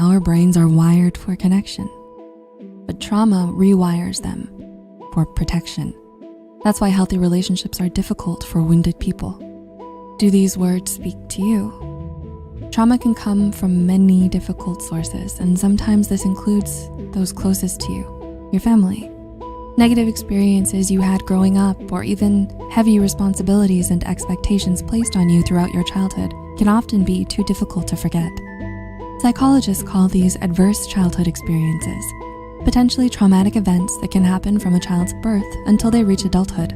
our brains are wired for connection, but trauma rewires them for protection. That's why healthy relationships are difficult for wounded people. Do these words speak to you? Trauma can come from many difficult sources, and sometimes this includes those closest to you, your family. Negative experiences you had growing up, or even heavy responsibilities and expectations placed on you throughout your childhood can often be too difficult to forget. Psychologists call these adverse childhood experiences, potentially traumatic events that can happen from a child's birth until they reach adulthood.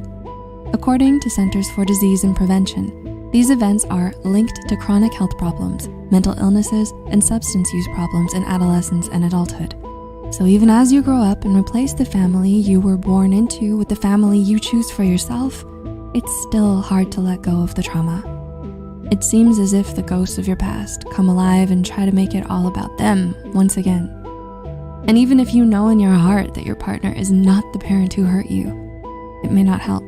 According to Centers for Disease and Prevention, these events are linked to chronic health problems, mental illnesses, and substance use problems in adolescence and adulthood. So even as you grow up and replace the family you were born into with the family you choose for yourself, it's still hard to let go of the trauma. It seems as if the ghosts of your past come alive and try to make it all about them once again. And even if you know in your heart that your partner is not the parent who hurt you, it may not help.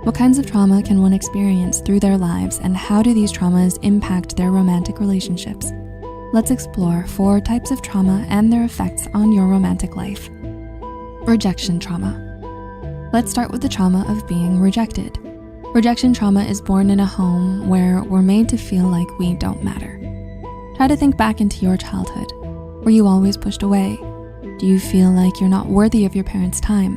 What kinds of trauma can one experience through their lives, and how do these traumas impact their romantic relationships? Let's explore 4 types of trauma and their effects on your romantic life. Rejection trauma. Let's start with the trauma of being rejected. Rejection trauma is born in a home where we're made to feel like we don't matter. Try to think back into your childhood. Were you always pushed away? Do you feel like you're not worthy of your parents' time?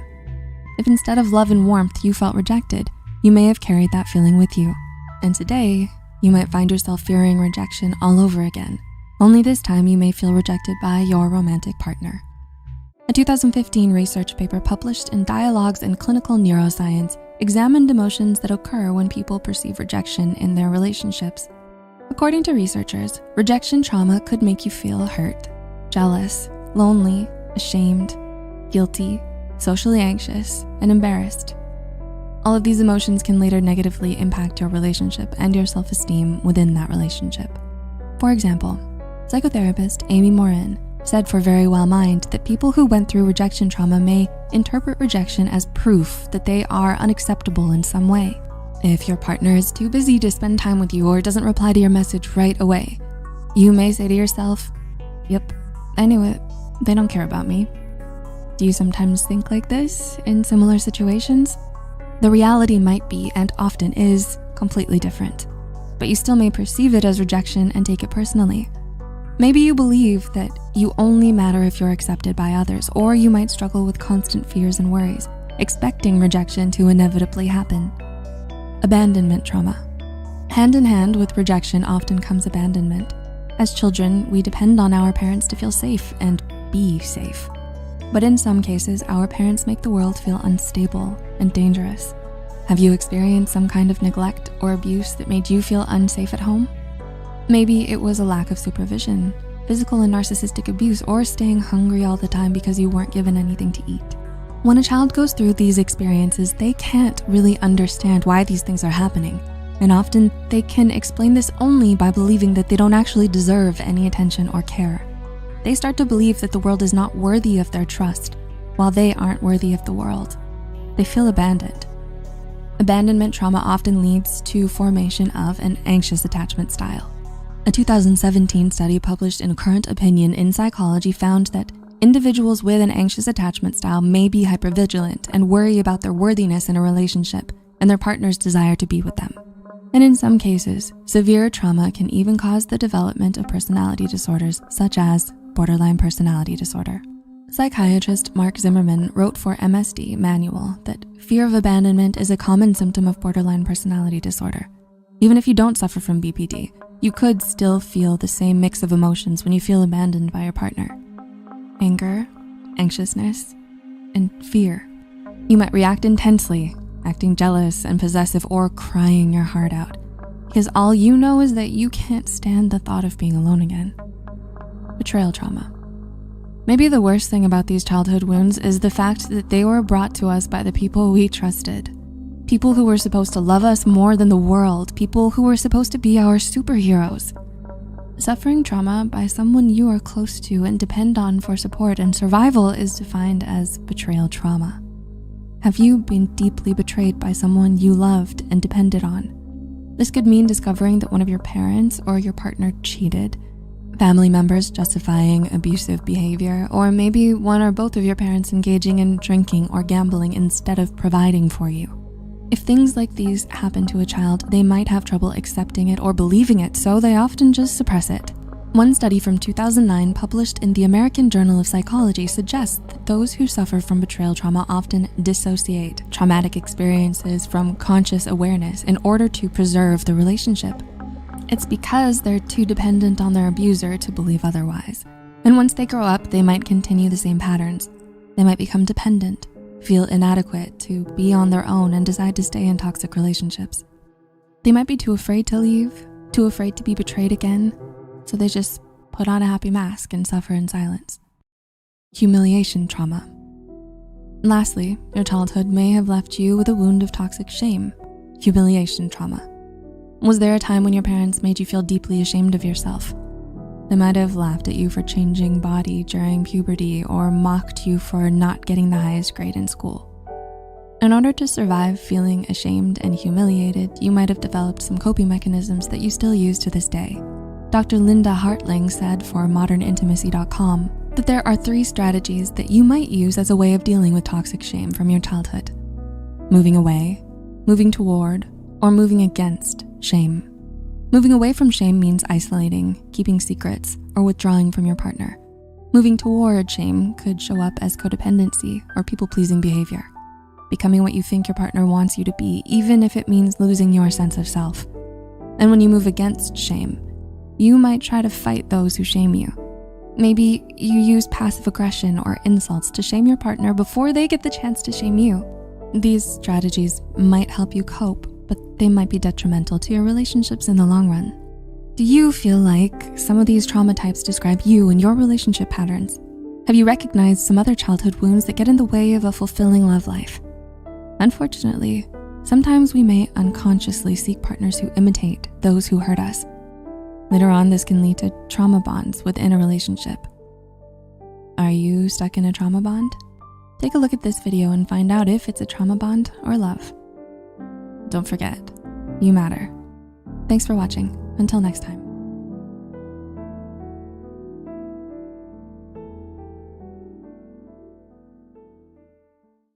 If instead of love and warmth you felt rejected, you may have carried that feeling with you. And today, you might find yourself fearing rejection all over again. Only this time you may feel rejected by your romantic partner. A 2015 research paper published in Dialogues in Clinical Neuroscience examined emotions that occur when people perceive rejection in their relationships. According to researchers, rejection trauma could make you feel hurt, jealous, lonely, ashamed, guilty, socially anxious, and embarrassed. All of these emotions can later negatively impact your relationship and your self-esteem within that relationship. For example, psychotherapist Amy Morin said for Very Well Mind that people who went through rejection trauma may interpret rejection as proof that they are unacceptable in some way. If your partner is too busy to spend time with you or doesn't reply to your message right away, you may say to yourself, "Yep, I knew it, they don't care about me." Do you sometimes think like this in similar situations? The reality might be, and often is, completely different, but you still may perceive it as rejection and take it personally. Maybe you believe that you only matter if you're accepted by others, or you might struggle with constant fears and worries, expecting rejection to inevitably happen. Abandonment trauma. Hand in hand with rejection often comes abandonment. As children, we depend on our parents to feel safe and be safe. But in some cases, our parents make the world feel unstable and dangerous. Have you experienced some kind of neglect or abuse that made you feel unsafe at home? Maybe it was a lack of supervision, physical and narcissistic abuse, or staying hungry all the time because you weren't given anything to eat. When a child goes through these experiences, they can't really understand why these things are happening. And often they can explain this only by believing that they don't actually deserve any attention or care. They start to believe that the world is not worthy of their trust, while they aren't worthy of the world. They feel abandoned. Abandonment trauma often leads to formation of an anxious attachment style. A 2017 study published in Current Opinion in Psychology found that individuals with an anxious attachment style may be hypervigilant and worry about their worthiness in a relationship and their partner's desire to be with them. And in some cases, severe trauma can even cause the development of personality disorders such as borderline personality disorder. Psychiatrist Mark Zimmerman wrote for MSD Manual that fear of abandonment is a common symptom of borderline personality disorder. Even if you don't suffer from BPD, you could still feel the same mix of emotions when you feel abandoned by your partner. Anger, anxiousness, and fear. You might react intensely, acting jealous and possessive, or crying your heart out, because all you know is that you can't stand the thought of being alone again. Betrayal trauma. Maybe the worst thing about these childhood wounds is the fact that they were brought to us by the people we trusted. People who were supposed to love us more than the world, people who were supposed to be our superheroes. Suffering trauma by someone you are close to and depend on for support and survival is defined as betrayal trauma. Have you been deeply betrayed by someone you loved and depended on? This could mean discovering that one of your parents or your partner cheated, family members justifying abusive behavior, or maybe one or both of your parents engaging in drinking or gambling instead of providing for you. If things like these happen to a child, they might have trouble accepting it or believing it, so they often just suppress it. One study from 2009 published in the American Journal of Psychology suggests that those who suffer from betrayal trauma often dissociate traumatic experiences from conscious awareness in order to preserve the relationship. It's because they're too dependent on their abuser to believe otherwise. And once they grow up, they might continue the same patterns. They might become dependent, feel inadequate to be on their own, and decide to stay in toxic relationships. They might be too afraid to leave, too afraid to be betrayed again, so they just put on a happy mask and suffer in silence. Humiliation trauma. Lastly, your childhood may have left you with a wound of toxic shame. Humiliation trauma. Was there a time when your parents made you feel deeply ashamed of yourself? They might have laughed at you for changing body during puberty or mocked you for not getting the highest grade in school. In order to survive feeling ashamed and humiliated, you might have developed some coping mechanisms that you still use to this day. Dr. Linda Hartling said for modernintimacy.com that there are 3 strategies that you might use as a way of dealing with toxic shame from your childhood: moving away, moving toward, or moving against shame. Moving away from shame means isolating, keeping secrets, or withdrawing from your partner. Moving toward shame could show up as codependency or people-pleasing behavior, becoming what you think your partner wants you to be, even if it means losing your sense of self. And when you move against shame, you might try to fight those who shame you. Maybe you use passive aggression or insults to shame your partner before they get the chance to shame you. These strategies might help you cope, but they might be detrimental to your relationships in the long run. Do you feel like some of these trauma types describe you and your relationship patterns? Have you recognized some other childhood wounds that get in the way of a fulfilling love life? Unfortunately, sometimes we may unconsciously seek partners who imitate those who hurt us. Later on, this can lead to trauma bonds within a relationship. Are you stuck in a trauma bond? Take a look at this video and find out if it's a trauma bond or love. Don't forget, you matter. Thanks for watching. Until next time.